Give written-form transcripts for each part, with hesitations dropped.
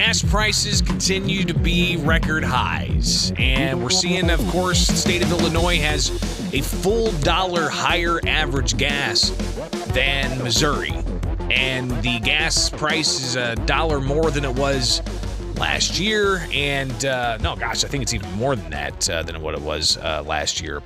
gas prices continue to be record highs. And we're seeing, of course, the state of Illinois has a full $1 higher average gas than Missouri. And the gas price is $1 more than it was last year. And, I think it's even more than that, than what it was last year.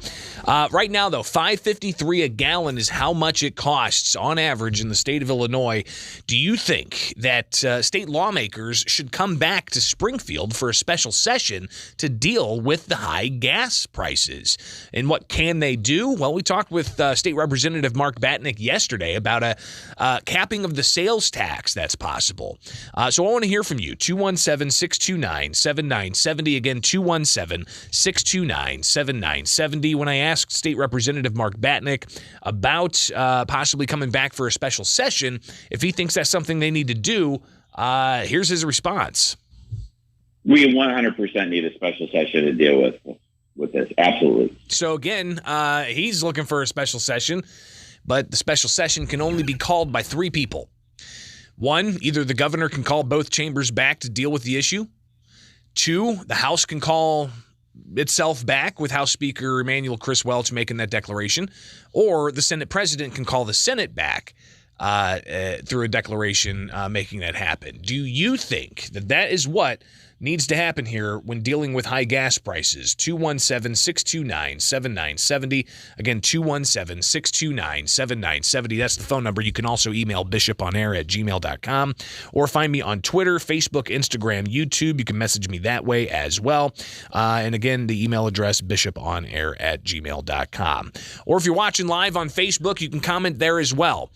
Right now, though, $5.53 a gallon is how much it costs on average in the state of Illinois. Do you think that state lawmakers should come back to Springfield for a special session to deal with the high gas prices? And what can they do? Well, we talked with State Representative Mark Batnick yesterday about a capping of the sales tax that's possible. So I want to hear from you. 217-629-7970. Again, 217-629-7970. When I asked State Representative Mark Batnick about possibly coming back for a special session, if he thinks that's something they need to do, here's his response. We 100% need a special session to deal with this. Absolutely. So again, he's looking for a special session, but the special session can only be called by 3 people. One, either the governor can call both chambers back to deal with the issue. 2, the House can call itself back with House Speaker Emanuel Chris Welch making that declaration, or the Senate President can call the Senate back through a declaration making that happen. Do you think that that is what needs to happen here when dealing with high gas prices? 217-629-7970. Again, 217-629-7970. That's the phone number. You can also email bishoponair@gmail.com or find me on Twitter, Facebook, Instagram, YouTube. You can message me that way as well. And again, the email address, bishoponair@gmail.com. Or if you're watching live on Facebook, you can comment there as well.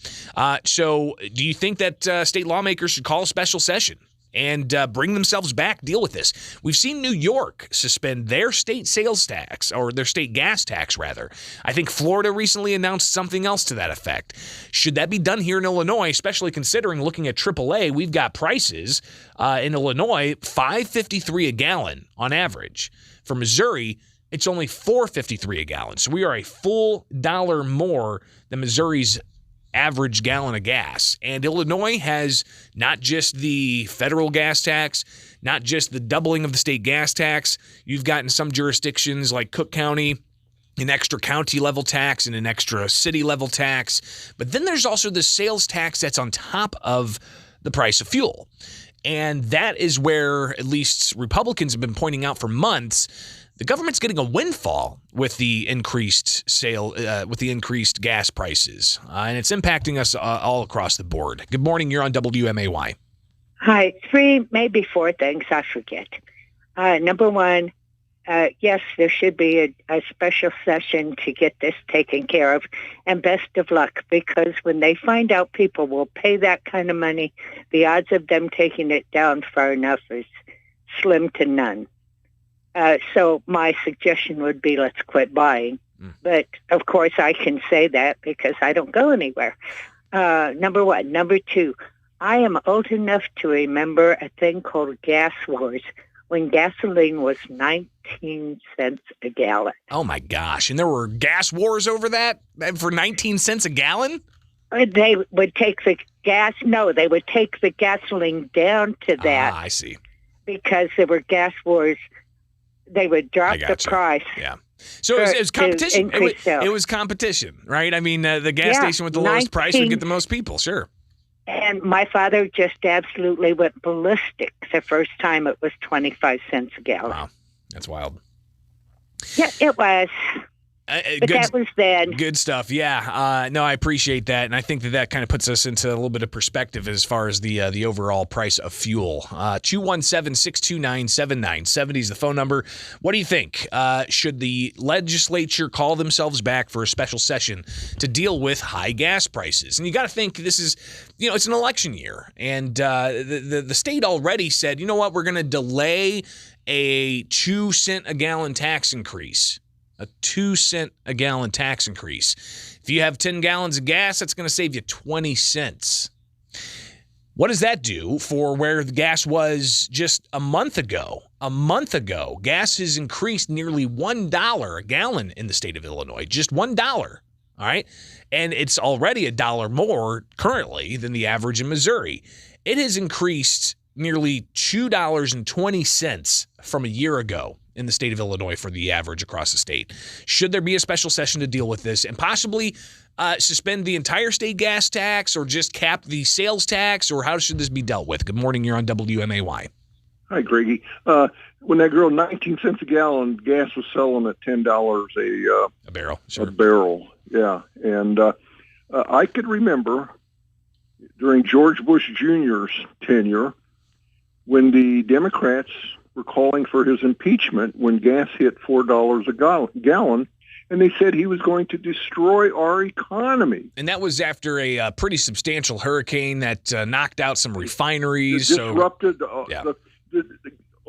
So do you think that state lawmakers should call a special session and bring themselves back, deal with this? We've seen New York suspend their state sales tax, or their state gas tax, rather. I think Florida recently announced something else to that effect. Should that be done here in Illinois, especially considering looking at AAA, we've got prices in Illinois, $5.53 a gallon on average. For Missouri, it's only $4.53 a gallon. So we are a full $1 more than Missouri's average gallon of gas. And Illinois has not just the federal gas tax, not just the doubling of the state gas tax. You've got in some jurisdictions like Cook County an extra county level tax and an extra city level tax. But then there's also the sales tax that's on top of the price of fuel. And that is where at least Republicans have been pointing out for months the government's getting a windfall with the increased increased gas prices, and it's impacting us all across the board. Good morning. You're on WMAY. Hi. 3, maybe 4 things I forget. Number 1, yes, there should be a special session to get this taken care of, and best of luck, because when they find out people will pay that kind of money, the odds of them taking it down far enough is slim to none. So my suggestion would be let's quit buying. But, of course, I can say that because I don't go anywhere. Number 1. Number 2, I am old enough to remember a thing called gas wars when gasoline was 19 cents a gallon. Oh, my gosh. And there were gas wars over that for 19 cents a gallon? They would take the they would take the gasoline down to that. I see. Because there were gas wars. They would drop the price. Yeah. So it was competition. It was competition, right? I mean, the gas station with the lowest price would get the most people, sure. And my father just absolutely went ballistic the first time it was 25 cents a gallon. Wow. That's wild. Yeah, it was. But that was then. Good stuff. Yeah. No, I appreciate that. And I think that kind of puts us into a little bit of perspective as far as the overall price of fuel. 217-629-7970 is the phone number. What do you think? Should the legislature call themselves back for a special session to deal with high gas prices? And you got to think this is, it's an election year. And the state already said, you know what, we're going to delay a 2 cent a gallon tax increase. A 2 cent a gallon tax increase. If you have 10 gallons of gas, that's going to save you 20 cents. What does that do for where the gas was just a month ago? A month ago, gas has increased nearly $1 a gallon in the state of Illinois. Just $1. All right. And it's already $1 more currently than the average in Missouri. It has increased nearly $2.20 from a year ago in the state of Illinois for the average across the state. Should there be a special session to deal with this and possibly suspend the entire state gas tax or just cap the sales tax, or how should this be dealt with? Good morning. You're on WMAY. Hi, Greggy. When that girl 19 cents a gallon, gas was selling at $10 a barrel. Sure. A barrel, yeah. And I could remember during George Bush Jr.'s tenure when the Democrats were calling for his impeachment when gas hit $4 a gallon, and they said he was going to destroy our economy. And that was after a pretty substantial hurricane that knocked out some refineries. Disrupted the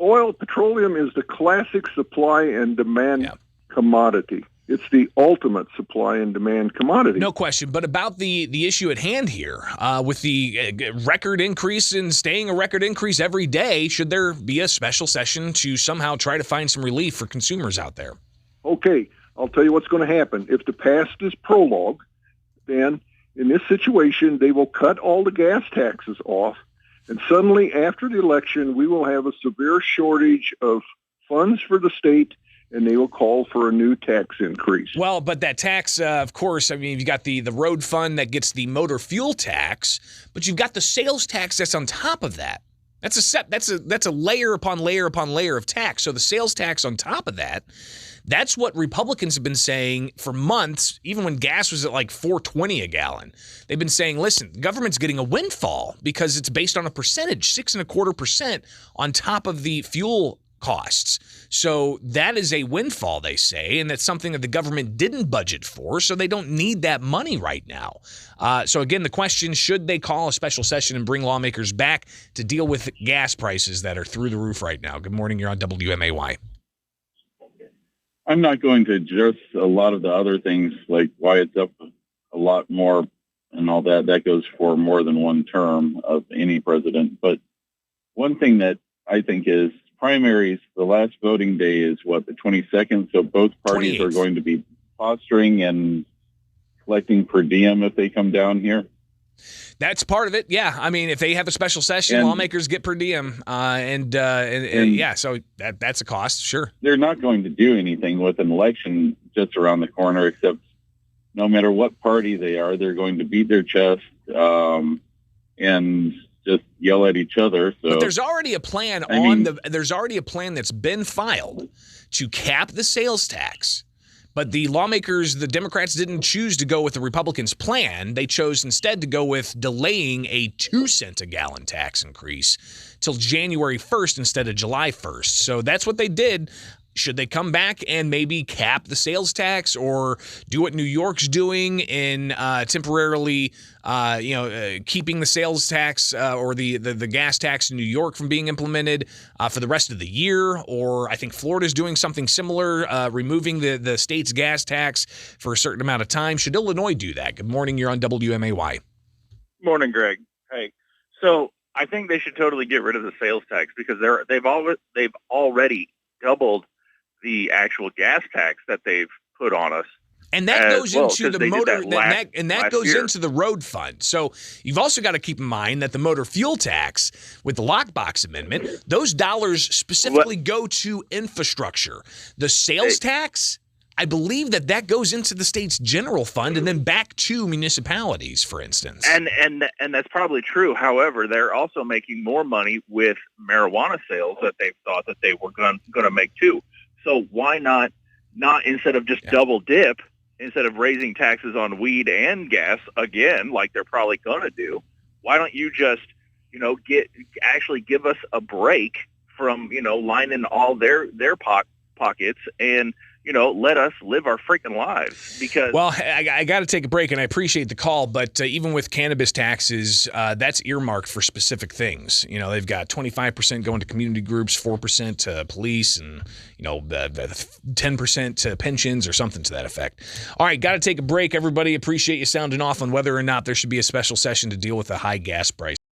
oil. Petroleum is the classic supply and demand commodity. It's the ultimate supply and demand commodity. No question. But about the issue at hand here, with the record increase and staying a record increase every day, should there be a special session to somehow try to find some relief for consumers out there? Okay, I'll tell you what's going to happen. If the past is prologue, then in this situation, they will cut all the gas taxes off. And suddenly, after the election, we will have a severe shortage of funds for the state, and they will call for a new tax increase. Well, but that tax, of course, I mean, you've got the road fund that gets the motor fuel tax, but you've got the sales tax that's on top of that. That's a layer upon layer upon layer of tax. So the sales tax on top of that, that's what Republicans have been saying for months, even when gas was at like $4.20 a gallon. They've been saying, listen, the government's getting a windfall because it's based on a percentage, 6.25% on top of the fuel costs. So that is a windfall, they say, and that's something that the government didn't budget for, so they don't need that money right now. So again, the question, should they call a special session and bring lawmakers back to deal with gas prices that are through the roof right now? Good morning. You're on WMAY. I'm not going to address a lot of the other things, like why it's up a lot more and all that. That goes for more than one term of any president. But one thing that I think is primaries, the last voting day is what, the 22nd? So both parties 28th. Are going to be posturing and collecting per diem if they come down here. That's part of it. Yeah. I mean, if they have a special session, lawmakers get per diem. And yeah, so that's a cost. Sure. They're not going to do anything with an election just around the corner, except no matter what party they are, they're going to beat their chest and just yell at each other. So, but there's already a plan there's already a plan that's been filed to cap the sales tax. But the lawmakers, the Democrats, didn't choose to go with the Republicans' plan. They chose instead to go with delaying a 2-cent a gallon tax increase till January 1st instead of July 1st. So that's what they did. Should they come back and maybe cap the sales tax or do what New York's doing in temporarily, keeping the sales tax or the gas tax in New York from being implemented for the rest of the year? Or I think Florida's doing something similar, removing the state's gas tax for a certain amount of time. Should Illinois do that? Good morning. You're on WMAY. Morning, Greg. Hey, so I think they should totally get rid of the sales tax because they've already doubled the actual gas tax that they've put on us. And that goes into the motor, that goes into the road fund. So you've also got to keep in mind that the motor fuel tax with the lockbox amendment, those dollars specifically go to infrastructure. The sales tax, I believe that goes into the state's general fund and then back to municipalities, for instance. And that's probably true. However, they're also making more money with marijuana sales that they thought that they were going to make too. So why not instead of just double dip, instead of raising taxes on weed and gas again, like they're probably going to do, why don't you just, give us a break from, lining all their pockets and, let us live our freaking lives? Because I got to take a break, and I appreciate the call, but even with cannabis taxes, that's earmarked for specific things. They've got 25% going to community groups, 4% to police, and 10% to pensions or something to that effect. All right, got to take a break, everybody. Appreciate you sounding off on whether or not there should be a special session to deal with the high gas prices.